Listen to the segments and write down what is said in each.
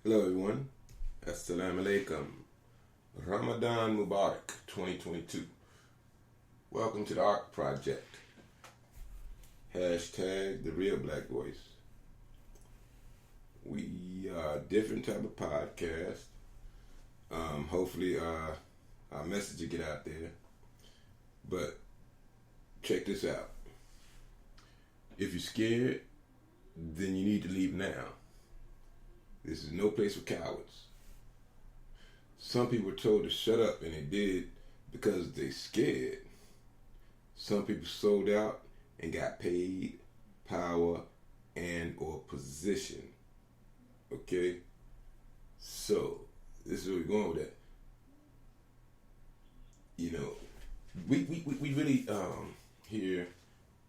Hello everyone, Assalamu alaikum, Ramadan Mubarak 2022. Welcome to the ARC Project. Hashtag the real black voice. We are a different type of podcast. Hopefully our message will get out there. But check this out. If you're scared, then you need to leave now. This is no place for cowards. Some people were told to shut up and they did because they scared. Some people sold out and got paid, power, and or position. Okay? So, this is where we're going with that. You know, we really, here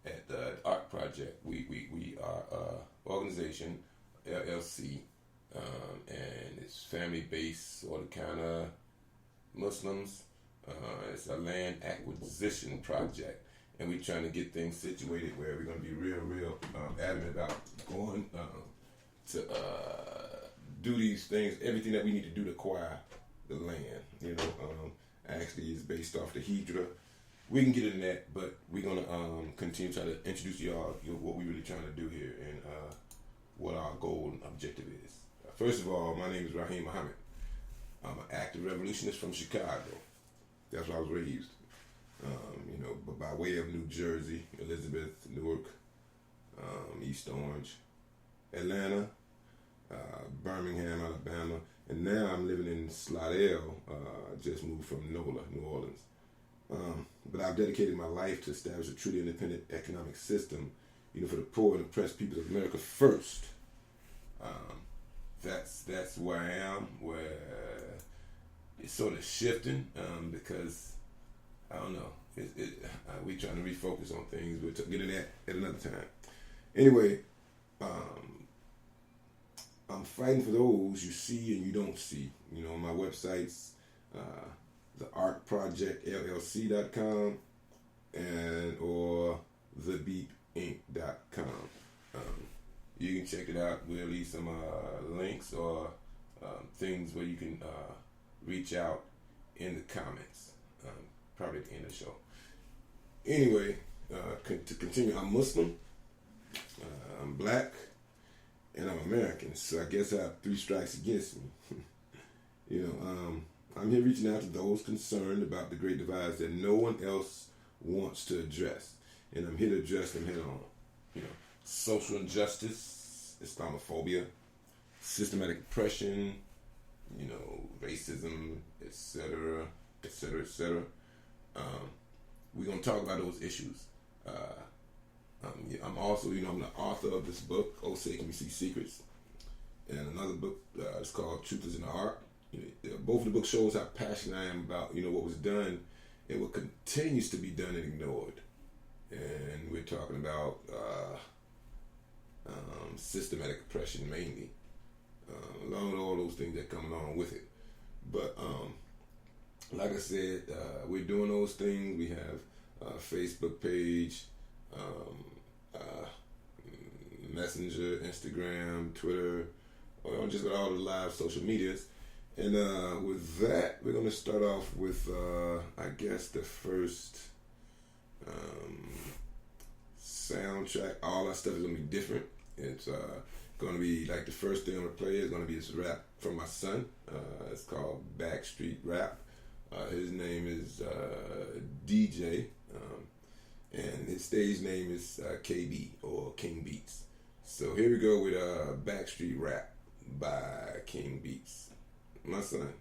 at the ARC Project, we are organization, LLC, and it's family-based, all the kind of Muslims. It's a land acquisition project, and we're trying to get things situated where we're going to be real adamant about going to do these things, everything that we need to do to acquire the land. You know, actually it's based off the Hijra. We can get into that, but we're going to continue to try to introduce y'all what we're really trying to do here and what our goal and objective is. First of all, my name is Raheem Muhammad. I'm an active revolutionist from Chicago. That's where I was raised. But by way of New Jersey, Elizabeth, Newark, East Orange, Atlanta, Birmingham, Alabama, and now I'm living in Slidell. Just moved from NOLA, New Orleans. But I've dedicated my life to establish a truly independent economic system, for the poor and oppressed people of America first. That's where I am, where it's sort of shifting because I don't know. We trying to refocus on things. We'll get into that at another time. Anyway, I'm fighting for those you see and you don't see. On my websites, thearcprojectllc.com and or thebeepinc.com. You can check it out. We'll leave some links or things where you can reach out in the comments, probably at the end of the show. Anyway, to continue, I'm Muslim, I'm black, and I'm American. So I guess I have 3 strikes against me. I'm here reaching out to those concerned about the great divides that no one else wants to address. And I'm here to address them head on. Social injustice, Islamophobia, systematic oppression, racism, etc., etc., etc. We're going to talk about those issues. I'm also, I'm the author of this book, Oh Say Can We See Secrets, and another book, it's called Truth is in the Art. Both of the books shows how passionate I am about, what was done and what continues to be done and ignored. And we're talking about systematic oppression mainly, along with all those things that come along with it. But like I said, we're doing those things. We have a Facebook page, Messenger, Instagram, Twitter, or just all the live social medias. And with that, we're going to start off with, I guess, the first soundtrack. All our stuff is going to be different. It's going to be like the first thing I'm going to play is going to be this rap from my son. It's called Backstreet Rap. His name is DJ, and his stage name is KB or King Beats. So here we go with Backstreet Rap by King Beats. My son.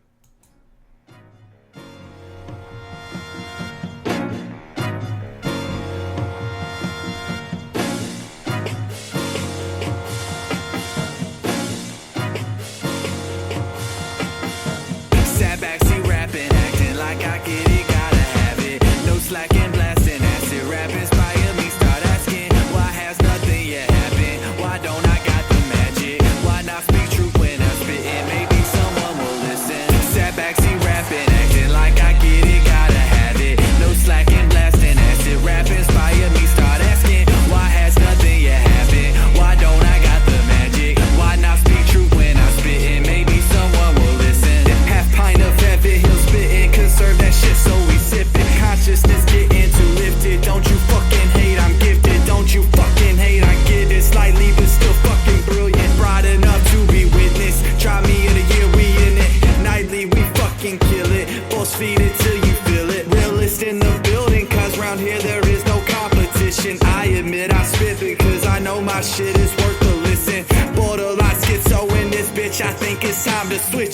Sat back, see rapping, acting like I get it, gotta have it. No slacking, blasting, acid rap inspire me. Start asking, why has nothing yet happened? Why don't I got the magic? Why not speak truth when I spit it? Maybe someone will listen. Sat back, see rapping, acting like I get it, gotta have it. No slacking, blasting, acid rap inspire me. Start asking, why has nothing yet happened? Why don't I got the magic? Why not speak truth when I spit it? Maybe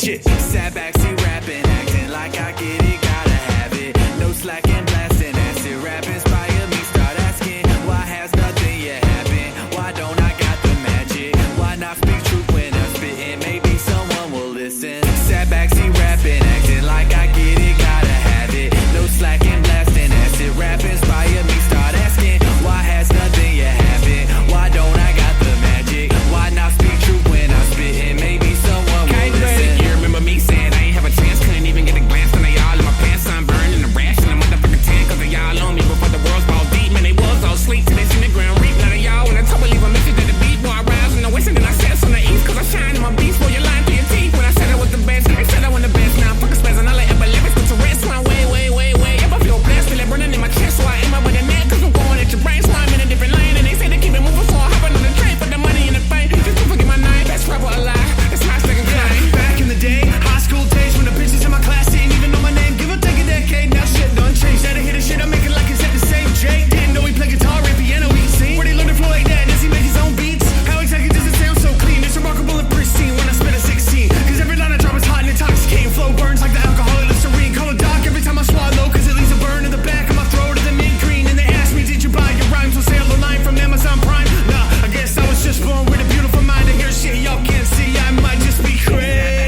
magic. Sat backseat rapping, acting like I get it, gotta have it. No slacking, blasting, acid rap inspire me. Start asking, why has nothing yet happened? Why don't I got the magic? Why not speak truth when I'm spitting? Maybe someone will listen. Sat backseat rapping, acting like I get it, gotta have it. No slacking, blasting, acid rap inspire me. Start asking, why has nothing yet happened? Why don't I got the magic? Why not speak truth when I'm spitting? Maybe someone will listen. You remember me saying I ain't have a chance, couldn't even get a glance. And they all in my pants, sunburned in the rash, and the motherfucking tan, cause they all on me before the world's ball deep. Man, they was all sleep till they seen the ground reap. Now they all when I told me leave a message at the beat. Boy, I rise in the west and then I set on the east, cause I shine in my beast. Boy, you're lying through your teeth. When I said I was the best, they said I was the best. Now I'm fucking spazzing, all I ever live is put to rest. When I way up, I feel blessed, feel it burning in my chest, so I aim up with a net, cause I'm going at your brain, so I'm in a different lane. And they say they keep it moving, so I hop on the train for the money and the fame. Just don't forget my name, best rapper alive. It's my second claim. Back in the day, high school days, when the bitches in my class didn't even know my name. Give or take a decade, now shit done changed. That I hear the shit, I make it like it's at the same Jake. Didn't know he play guitar and piano, he can sing. Where they learn to flow like that, does he make his own beats? How exactly does it sound so clean? It's remarkable and pristine when I spit a 16. Cause every line I drop is hot and intoxicating. Flow burns like the alcohol in Listerine. Call a doc every time I swallow, cause it leaves a burn in the back of my throat of the mint green. And they ask me, did you buy your rhymes on sale online from Amazon Prime? Nah, I guess I was just born with a beautiful mind to hear shit y'all can't see. I might just be crazy.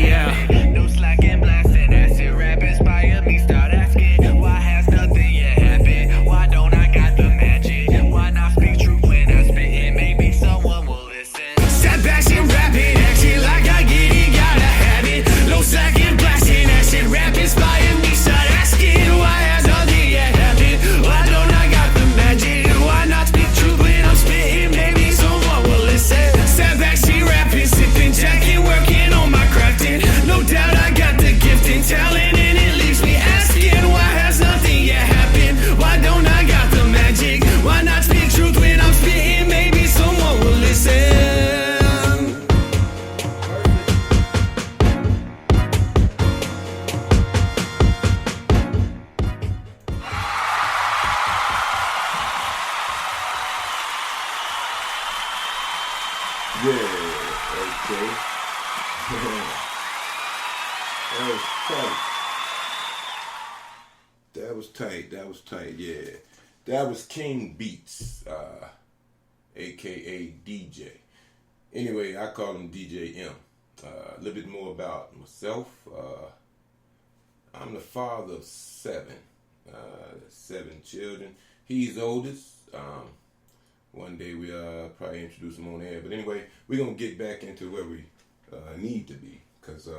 Yeah. No slacking, blasting, acid rap inspire me. Start asking, why has nothing yet happened? Why don't I got the magic? Why not speak truth when I spit it? Maybe someone will listen. Sat back and rapping, acting like I get it, gotta have it. No slacking, blasting, acid rap inspire me. Start asking, why has nothing yet happened? Why don't I got the magic? Why not speak truth when I'm spitting? Maybe someone will listen. Sat back, rapping, sipping, jacking, working on my crafting. No doubt I got the gift and talent, and it leaves me asking, why has nothing yet happened? Why don't I got the magic? Why not speak truth when I'm spitting? Maybe someone will listen. Yeah, okay. That was tight, yeah. That was King Beats, aka DJ. Anyway, I call him DJ M. A little bit more about myself. I'm the father of seven children. He's the oldest. One day we probably introduce him on air. But anyway, we're going to get back into where we need to be. Because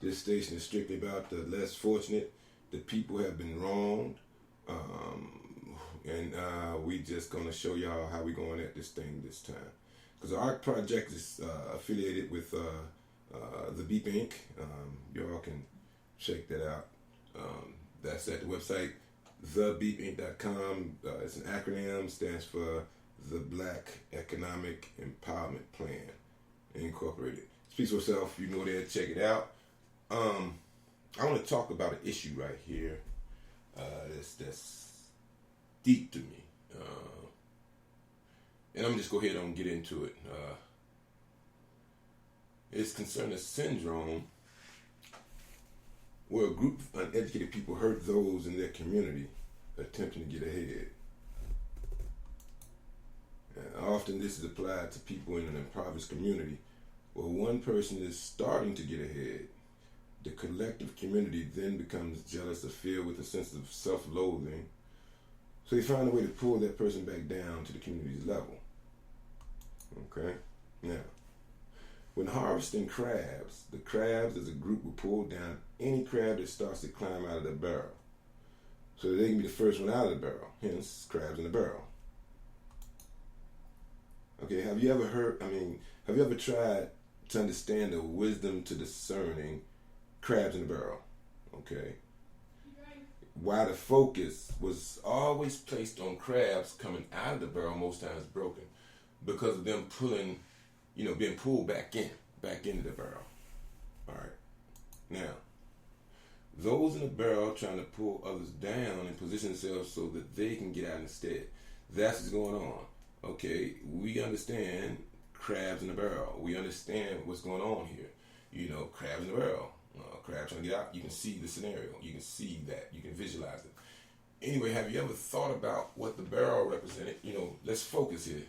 this station is strictly about the less fortunate. The people have been wronged. And we just going to show y'all how we're going at this thing this time. Because the ARC Project is affiliated with The Beep Inc. Y'all can check that out. That's at the website, thebeepinc.com. It's an acronym, stands for the Black Economic Empowerment Plan, Incorporated. Speaks for itself. You can go there and check it out. I want to talk about an issue right here that's deep to me. And I'm just go ahead and get into it. It's concerning a syndrome where a group of uneducated people hurt those in their community attempting to get ahead. And often this is applied to people in an impoverished community where one person is starting to get ahead. The collective community then becomes jealous or filled with a sense of self-loathing. So they find a way to pull that person back down to the community's level. Okay? Now, when harvesting crabs, the crabs as a group will pull down any crab that starts to climb out of the barrel, so that they can be the first one out of the barrel, hence crabs in the barrel. Okay, have you ever tried to understand the wisdom to discerning crabs in the barrel? Okay. Why the focus was always placed on crabs coming out of the barrel, most times broken, because of them pulling, being pulled back into the barrel. All right. Now, those in the barrel trying to pull others down and position themselves so that they can get out instead. That's what's going on. Okay, we understand crabs in a barrel. We understand what's going on here. You know, crabs in a barrel. Crab trying to get out. You can see the scenario. You can see that. You can visualize it. Anyway, have you ever thought about what the barrel represented? You know, let's focus here.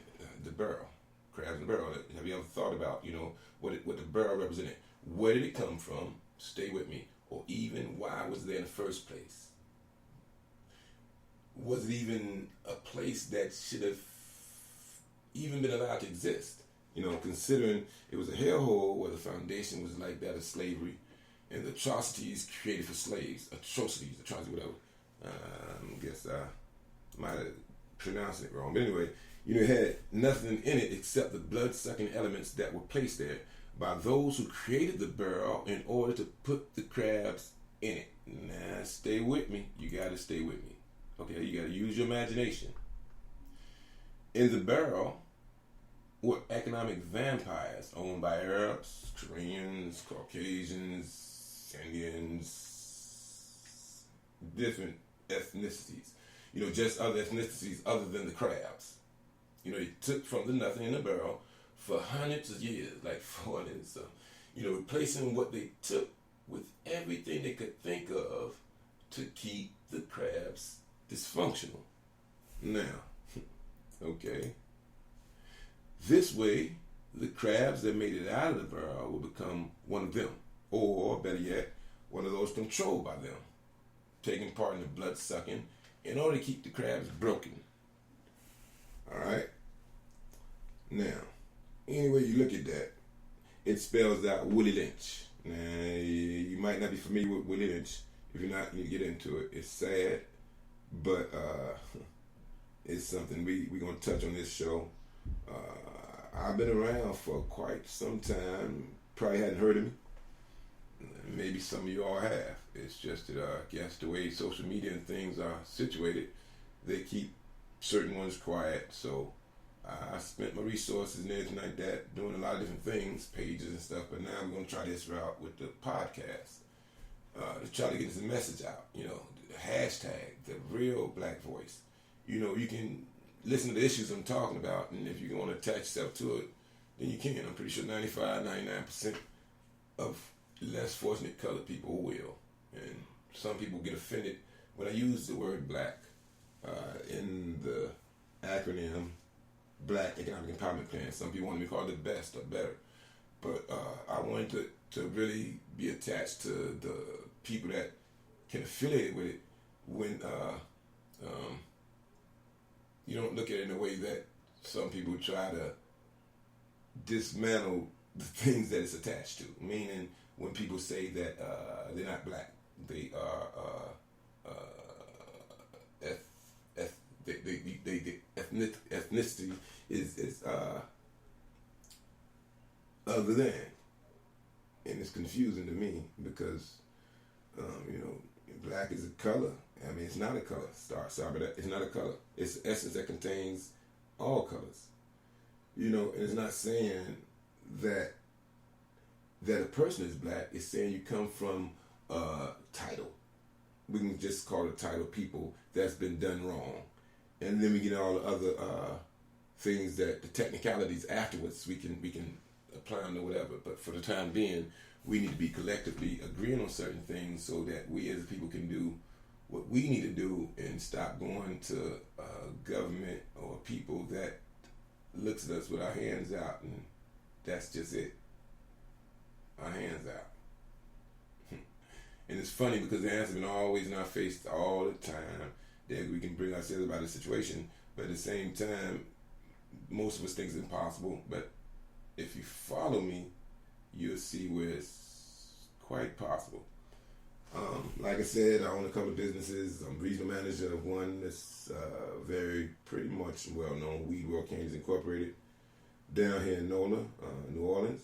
The barrel. Crabs in a barrel. Have you ever thought about, you know, what the barrel represented? Where did it come from? Stay with me. Or even why was it there in the first place? Was it even a place that should have even been allowed to exist? You know, considering it was a hellhole where the foundation was like that of slavery and the atrocities created for slaves, atrocities, whatever. I guess I might have pronounced it wrong. But anyway, you know, it had nothing in it except the blood-sucking elements that were placed there by those who created the barrel in order to put the crabs in it. Now, stay with me. You got to stay with me. Okay, you got to use your imagination. In the barrel were economic vampires owned by Arabs, Koreans, Caucasians, Indians, different ethnicities. You know, just other ethnicities other than the crabs. You know, they took from the nothing in the barrel for hundreds of years, like 400 and so. You know, replacing what they took with everything they could think of to keep the crabs dysfunctional. Now, okay. This way, the crabs that made it out of the barrel will become one of them. Or, better yet, one of those controlled by them, taking part in the blood sucking in order to keep the crabs broken. Alright? Now, any way you look at that, it spells out Willie Lynch. Now, you might not be familiar with Willie Lynch. If you're not, you get into it. It's sad, but it's something we're going to touch on this show. I've been around for quite some time. Probably hadn't heard of me. Maybe some of you all have. It's just that I guess the way social media and things are situated, they keep certain ones quiet. So I spent my resources and everything like that doing a lot of different things, pages and stuff. But now I'm going to try this route with the podcast to try to get this message out. You know, the hashtag, the real black voice. You know, you can listen to the issues I'm talking about, and if you want to attach yourself to it, then you can. I'm pretty sure 99% of less fortunate colored people will. And some people get offended when I use the word black in the acronym Black Economic Empowerment Plan. Some people want me to call it the best or better. But I wanted to really be attached to the people that can affiliate with it when you don't look at it in a way that some people try to dismantle the things that it's attached to. Meaning, when people say that they're not black, they are ethnicity is other than, and it's confusing to me because you know, black is a color. I mean, it's not a color. Sorry, but it's not a color. It's an essence that contains all colors. You know, and it's not saying that a person is black. It's saying you come from a title. We can just call it title people that's been done wrong. And then we get all the other things that the technicalities afterwards we can apply on to whatever. But for the time being, we need to be collectively agreeing on certain things so that we as people can do what we need to do and stop going to government or people that looks at us with our hands out, and that's just it. Our hands out. And it's funny because the hands have been always in our face all the time that we can bring ourselves about the situation, but at the same time, most of us think it's impossible. But if you follow me, you'll see where it's quite possible. Like I said, I own a couple of businesses. I'm regional manager of one that's very pretty much well-known, Weed World Candies Incorporated, down here in NOLA, New Orleans.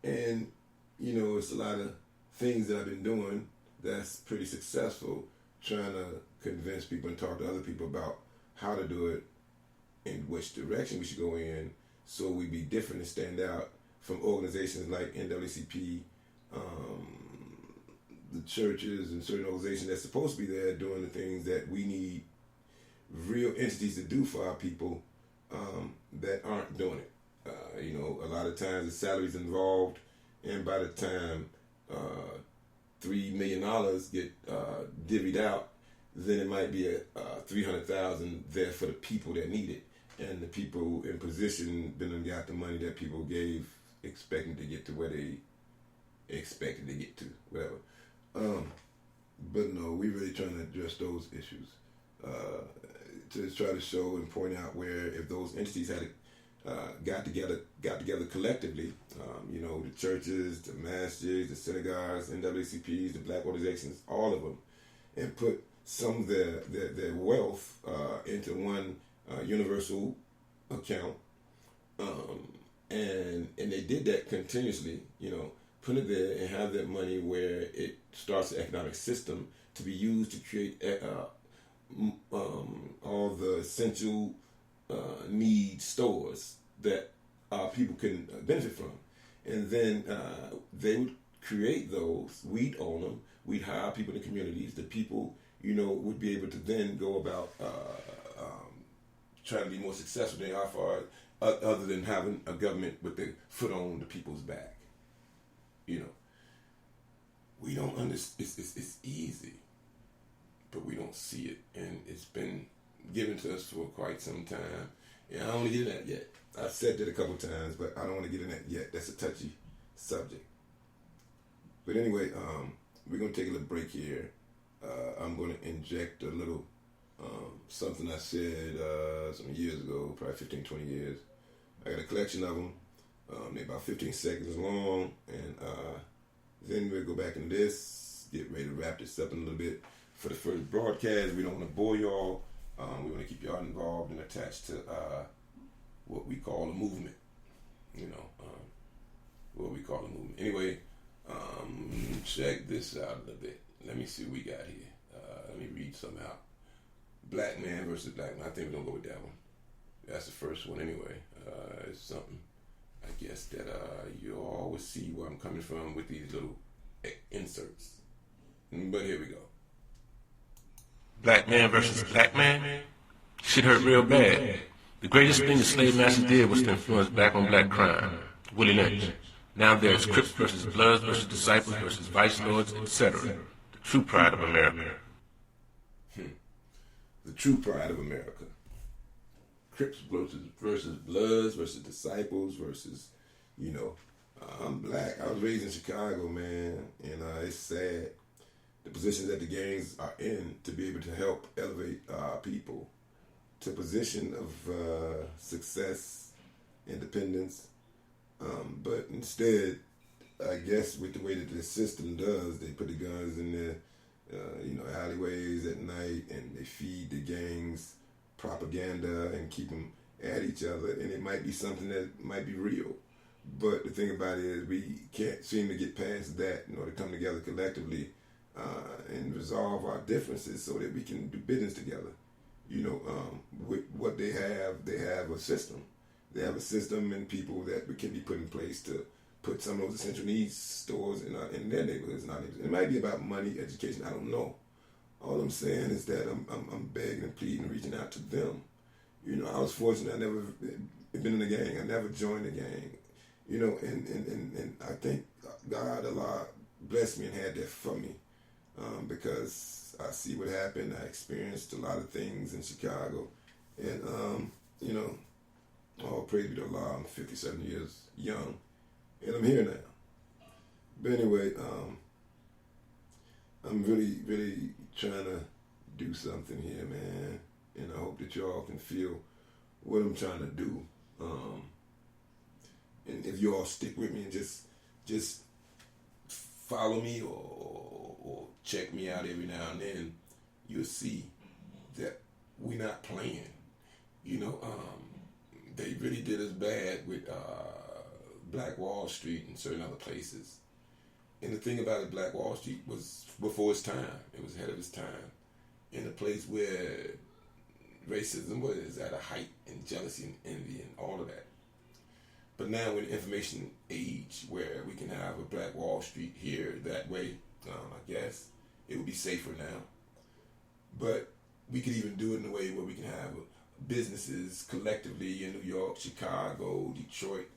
And, you know, it's a lot of things that I've been doing that's pretty successful, trying to convince people and talk to other people about how to do it, in which direction we should go in, so we be different and stand out from organizations like NAACP, the churches and certain organizations that's supposed to be there doing the things that we need real entities to do for our people, that aren't doing it. A lot of times the salary's involved, and by the time $3 million get divvied out, then it might be a $300,000 there for the people that need it, and the people in position then got the money that people gave, expecting to get to where they expected to get to, whatever. But no, we really trying to address those issues to try to show and point out where if those entities had got together collectively, the churches, the masjids, the synagogues, NAACPs, the black organizations, all of them, and put some of their wealth into one universal account, and they did that continuously, put it there and have that money where it starts the economic system to be used to create all the essential need stores that people can benefit from. And then they would create those, we'd own them, we'd hire people in the communities, the people, would be able to then go about trying to be more successful than they are far other than having a government with the foot on the people's back. We don't understand. It's easy, but we don't see it, and it's been given to us for quite some time. And I don't want to get in that yet. I've said that a couple times, but I don't want to get in that yet. That's a touchy subject. But anyway, we're going to take a little break here. I'm going to inject a little something I said some years ago, probably 15, 20 years. I got a collection of them. They're about 15 seconds long, and then we'll go back into this, get ready to wrap this up in a little bit. For the first broadcast, we don't want to bore y'all. We want to keep y'all involved and attached to what we call a movement. What we call a movement. Anyway, check this out a little bit. Let me see what we got here. Let me read some out. Black man versus black man. I think we're going to go with that one. That's the first one anyway. It's something, I guess, that you'll always see where I'm coming from with these little inserts. But here we go. Black man versus black man? Shit hurt real bad. The greatest thing the slave master did was to influence black on black crime. Willie Lynch. Now there's Crips versus Bloods versus Disciples versus Vice Lords, etc. The true pride of America. The true pride of America. Crips versus Bloods versus Disciples versus, I'm black. I was raised in Chicago, man, and it's sad. The positions that the gangs are in to be able to help elevate people to a position of success, independence. But instead, I guess with the way that the system does, they put the guns in the alleyways at night, and they feed the gangs propaganda and keep them at each other. And it might be something that might be real. But the thing about it is we can't seem to get past that in order to come together collectively and resolve our differences so that we can do business together. With what they have a system. They have a system and people that can be put in place to put some of those essential needs stores in their neighborhoods. It might be about money, education, I don't know. All I'm saying is that I'm begging and pleading, reaching out to them. I was fortunate. I never been in a gang. I never joined a gang. And I think God, Allah, blessed me and had that for me. Because I see what happened. I experienced a lot of things in Chicago. And, all praise be to Allah, I'm 57 years young. And I'm here now. But anyway, I'm really, really trying to do something here, man. And I hope that y'all can feel what I'm trying to do. And if you all stick with me and just follow me or check me out every now and then, you'll see that we're not playing. They really did us bad with Black Wall Street and certain other places. And the thing about it, Black Wall Street was before its time. It was ahead of its time. In a place where racism was at a height, and jealousy and envy and all of that. But now we're in the information age where we can have a Black Wall Street here that way, I guess. It would be safer now. But we could even do it in a way where we can have businesses collectively in New York, Chicago, Detroit,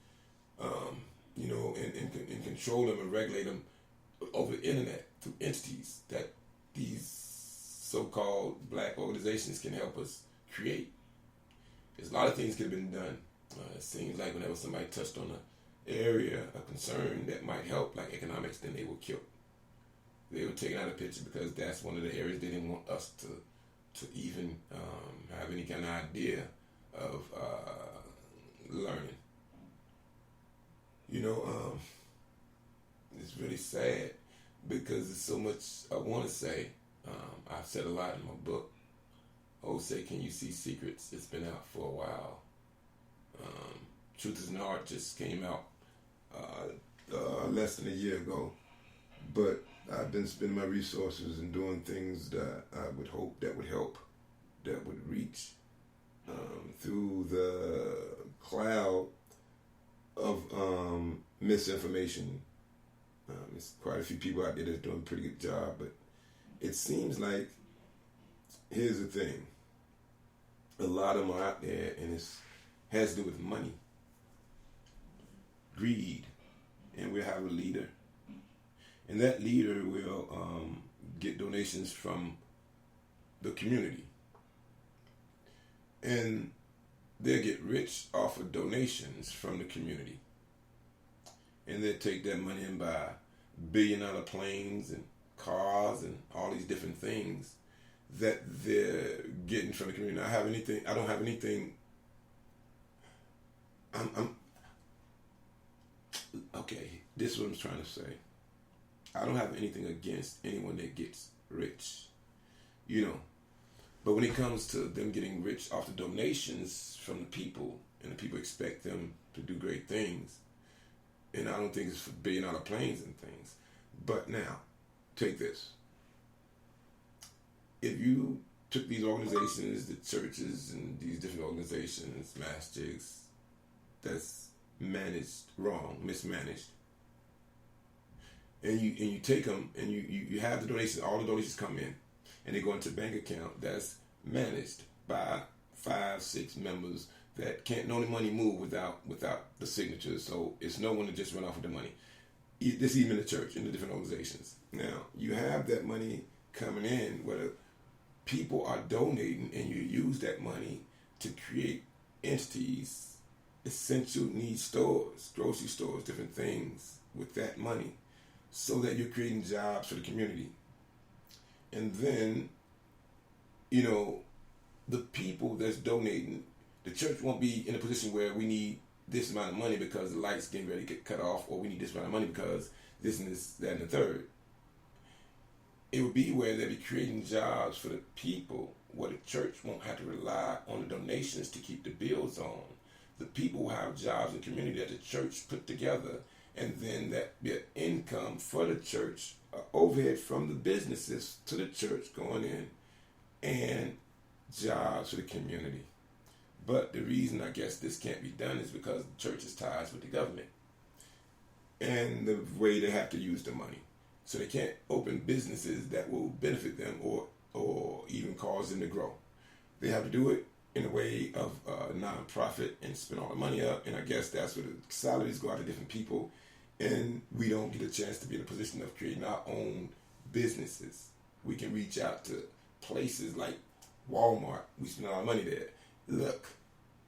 and control them and regulate them over the internet through entities that these so-called black organizations can help us create. There's a lot of things could have been done. It seems like whenever somebody touched on an area, a concern that might help, like economics, then they were killed. They were taken out of the picture because that's one of the areas they didn't want us to even have any kind of idea of learning. It's really sad because there's so much I want to say. I've said a lot in my book. Oh, say, can you see secrets? It's been out for a while. Truth is an Art just came out less than a year ago. But I've been spending my resources and doing things that I would hope that would help, that would reach through the cloud of misinformation. There's quite a few people out there that's doing a pretty good job, but it seems like, here's the thing, a lot of them are out there and it has to do with money, greed, and we'll have a leader. And that leader will get donations from the community. And they'll get rich off of donations from the community. And they'll take that money and buy billion-dollar planes and cars and all these different things that they're getting from the community. I don't have anything. Okay, this is what I'm trying to say. I don't have anything against anyone that gets rich, But when it comes to them getting rich off the donations from the people, and the people expect them to do great things, and I don't think it's for billion-dollar planes and things. But now, take this. If you took these organizations, the churches and these different organizations, masjids, that's managed wrong, mismanaged, and you take them and you have the donations, all the donations come in, and they go into a bank account that's managed by 5-6 members that can't know the money move without the signatures. So it's no one to just run off with the money. This even in the church, in the different organizations. Now you have that money coming in where the people are donating, and you use that money to create entities, essential needs stores, grocery stores, different things with that money, so that you're creating jobs for the community. And then, the people that's donating, the church won't be in a position where we need this amount of money because the light's getting ready to get cut off, or we need this amount of money because this and this, that, and the third. It would be where they'll be creating jobs for the people, where the church won't have to rely on the donations to keep the bills on. The people will have jobs in the community that the church put together, and then that be an income for the church, overhead from the businesses to the church going in, and jobs for the community. But the reason I guess this can't be done is because the church is ties with the government and the way they have to use the money. So they can't open businesses that will benefit them or even cause them to grow. They have to do it in a way of non-profit and spend all the money up. And I guess that's where the salaries go out to different people. And we don't get a chance to be in a position of creating our own businesses. We can reach out to places like Walmart. We spend all our money there. Look,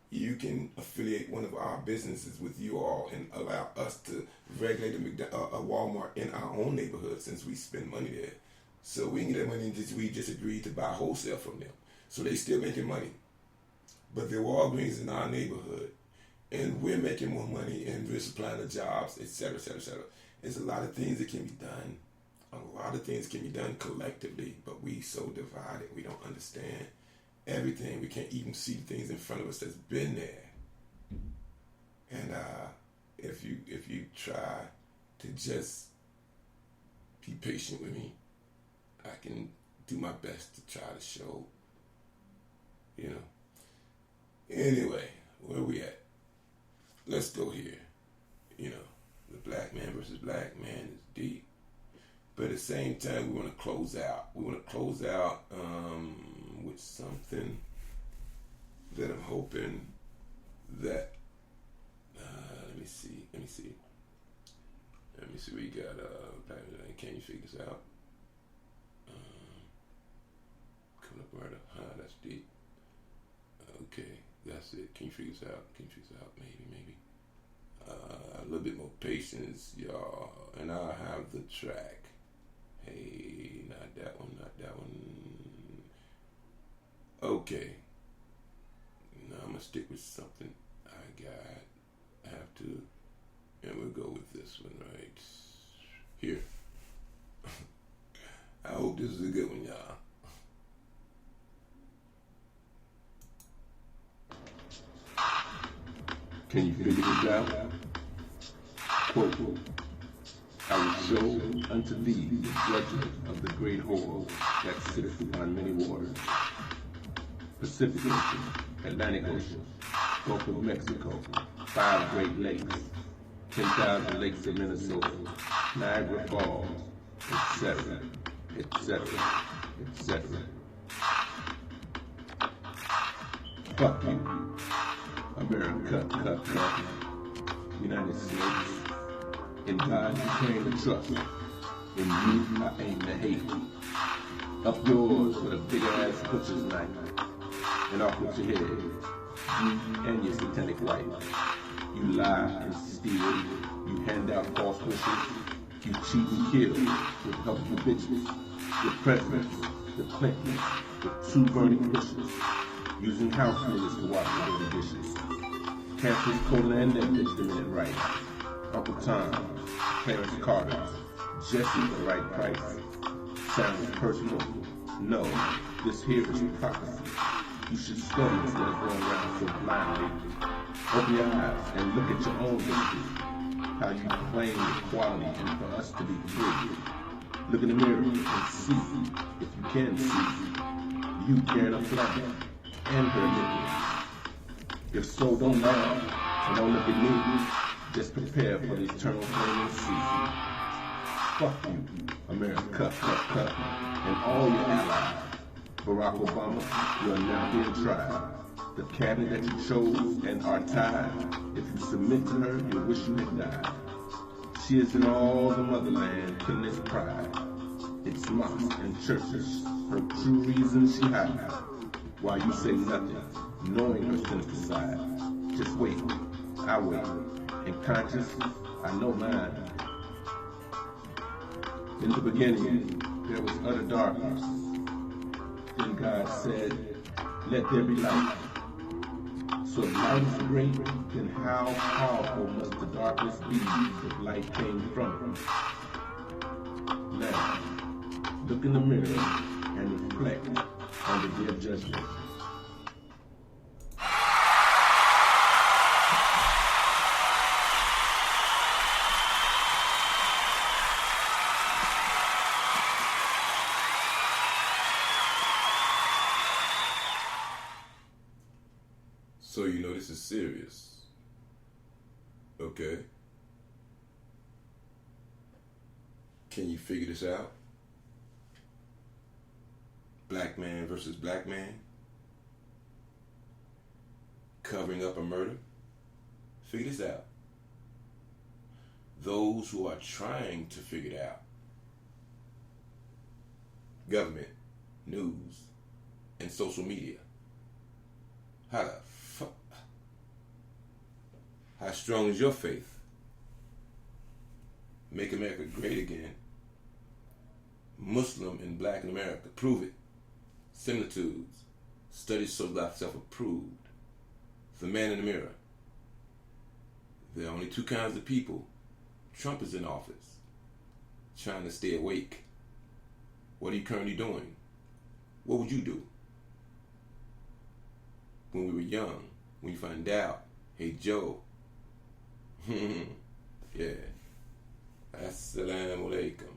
you can affiliate one of our businesses with you all and allow us to regulate a Walmart in our own neighborhood, since we spend money there. So we can get that money, and we just agreed to buy wholesale from them. So they still making money. But the Walgreens in our neighborhood, and we're making more money, and we're supplying the jobs, etc., etc., etc. There's a lot of things that can be done. A lot of things can be done collectively, but we so divided, we don't understand everything. We can't even see the things in front of us that's been there. And if you try to just be patient with me, I can do my best to try to show, Anyway, where we at? Let's go here. The black man versus black man is deep. But at the same time, we want to close out. We want to close out with something. that I'm hoping that let me see. We got can you figure this out? Coming up murder. That's deep. Okay, that's it. Can you figure this out? Maybe. A little bit more patience, y'all, and I'll have the track. Hey, not that one. Okay. No, I'm gonna stick with something I have to, and we'll go with this one right here. I hope this is a good one, y'all. Can you figure this out? Quote, I will show unto thee the judgment of the great whore that sitteth upon many waters. Pacific Ocean, Atlantic Ocean, Gulf of Mexico, 5 Great Lakes, 10,000 lakes of Minnesota, Niagara Falls, etc., etc., etc. Fuck you. America, United States. In God you claim to trust. In you I aim to hate. Up yours with a big ass butcher's knife. And off with your head. You and your satanic wife. You lie and steal. You hand out false wishes. You cheat and kill with helpful bitches. Your presidents, the Clintons, with 2 burning bushes. Using house niggas to wash the dirty dishes. Campus, Cola, and Netflix the minute right. Uncle Tom, Clarence Carter, Jesse the right price. Sounds personal. No, this here is prophecy. You should study instead of going around so blindly. Open your eyes and look at your own history. How you claim equality and for us to be free. Look in the mirror and see, if you can see, you carrying a flag and her iniquity. If so, don't laugh and don't look at me. Just prepare for the eternal flaming sea. Fuck you, America, and all your allies. Barack Obama, you are now being tried. The cabinet that you chose and are tied. If you submit to her, you'll wish you had died. She is in all the motherland, goodness pride. It's mosques and churches, her true reason she hides. While you say nothing, knowing her sinister side. Just wait, I wait. In conscience, I know mine. In the beginning, there was utter darkness. Then God said, let there be light. So if light is great, then how powerful must the darkness be if light came from it? Now, look in the mirror and reflect on the day of judgment. So you know this is serious. Okay? Can you figure this out? Black man versus black man? Covering up a murder? Figure this out. Those who are trying to figure it out. Government, news, and social media. How the fuck? How strong is your faith? Make America great again. Muslim and black in America. Prove it. Similitudes. Studies so that self-approved. The man in the mirror. There are only 2 kinds of people. Trump is in office. Trying to stay awake. What are you currently doing? What would you do? When we were young, when you find out, hey Joe, yeah, assalamu alaikum.